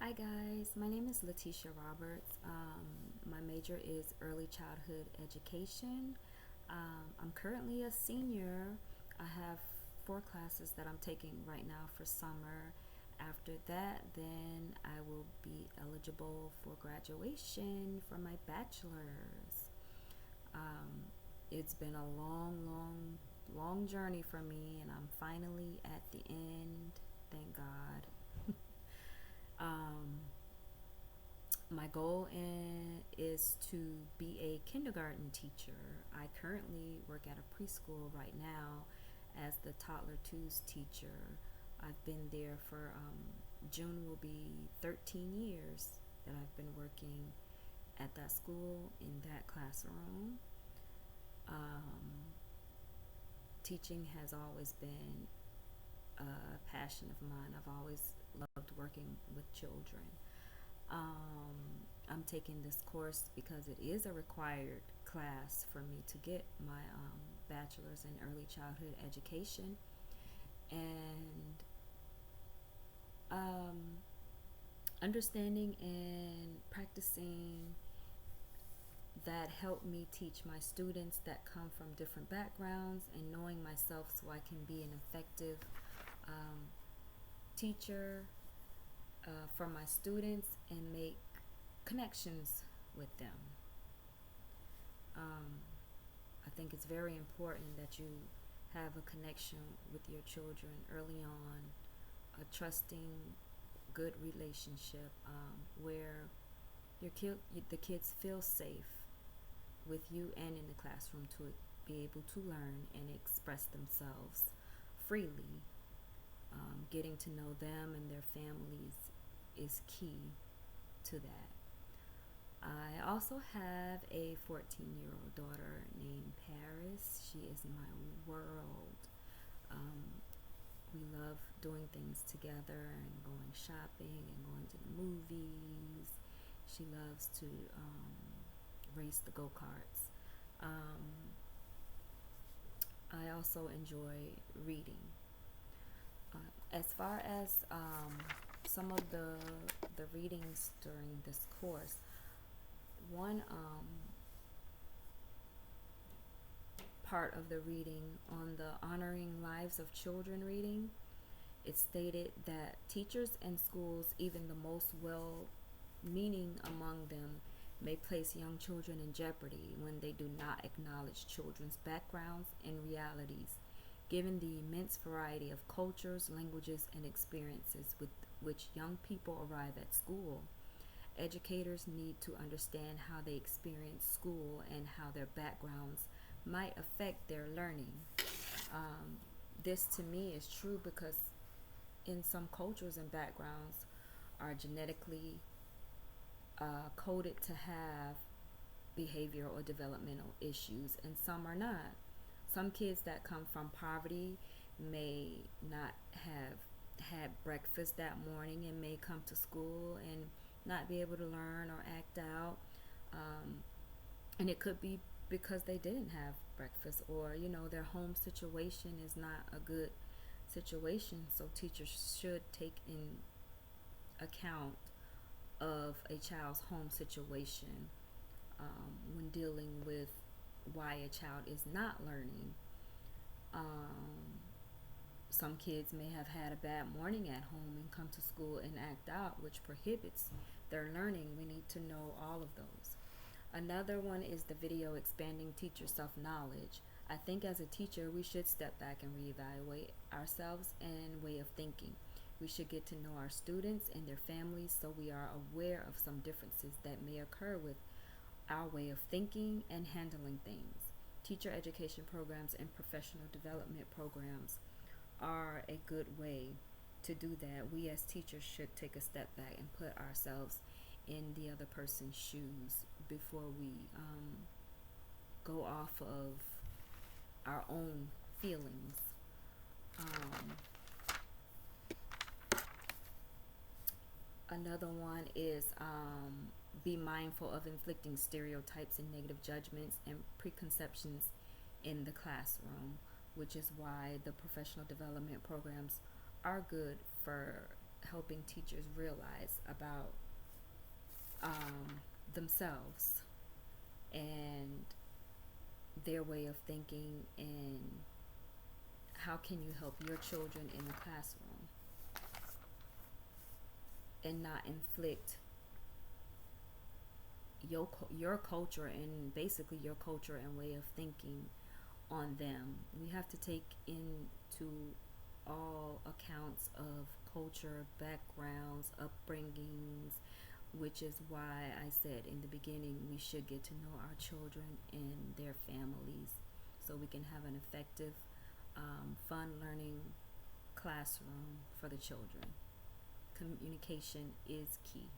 Hi guys, my name is Letitia Roberts. My major is early childhood education. I'm currently a senior. I have 4 classes that I'm taking right now for summer. After that, then I will be eligible for graduation for my bachelor's. Um, it's been a long journey for me, and I'm finally at the end. Thank God. Um, my goal is to be a kindergarten teacher. I currently work at a preschool right now as the toddler twos teacher. I've been there for June will be 13 years that I've been working at that school in that classroom. Um, Teaching has always been a passion of mine. I've always loved working with children. I'm taking this course because it is a required class for me to get my bachelor's in early childhood education. And um, understanding and practicing that helped me teach my students that come from different backgrounds, and knowing myself so I can be an effective um, teacher for my students and make connections with them. Um, I think it's very important that you have a connection with your children early on, a trusting, good relationship where the kids feel safe with you and in the classroom to be able to learn and express themselves freely. Getting to know them and their families is key to that. I also have a 14-year-old daughter named Paris. She is my world. Um, we love doing things together and going shopping and going to the movies. She loves to race the go-karts. I also enjoy reading. As far as some of the readings during this course, one part of the reading on the Honoring Lives of Children reading, it stated that teachers and schools, even the most well-meaning among them, may place young children in jeopardy when they do not acknowledge children's backgrounds and realities, given the immense variety of cultures, languages, and experiences with which young people arrive at school. Educators need to understand how they experience school and how their backgrounds might affect their learning. Um, this to me is true because in some cultures and backgrounds are genetically coded to have behavioral or developmental issues, and some are not. Some kids that come from poverty may not have had breakfast that morning and may come to school and not be able to learn or act out. Um, and it could be because they didn't have breakfast, or their home situation is not a good situation. So teachers should take in account of a child's home situation when dealing with why a child is not learning. um, some kids may have had a bad morning at home and come to school and act out, which prohibits their learning. We need to know all of those. Another one is the video expanding teacher self-knowledge. I think as a teacher, we should step back and reevaluate ourselves and way of thinking. We should get to know our students and their families so we are aware of some differences that may occur with our way of thinking and handling things. Teacher education programs and professional development programs are a good way to do that. We as teachers should take a step back and put ourselves in the other person's shoes before we go off of our own feelings. Um, Another one is be mindful of inflicting stereotypes and negative judgments and preconceptions in the classroom, which is why the professional development programs are good for helping teachers realize about themselves and their way of thinking, and how can you help your children in the classroom and not inflict your culture and basically your culture and way of thinking on them. We have to take into all accounts of culture, backgrounds, upbringings, which is why I said in the beginning we should get to know our children and their families so we can have an effective, fun learning classroom for the children. Communication is key.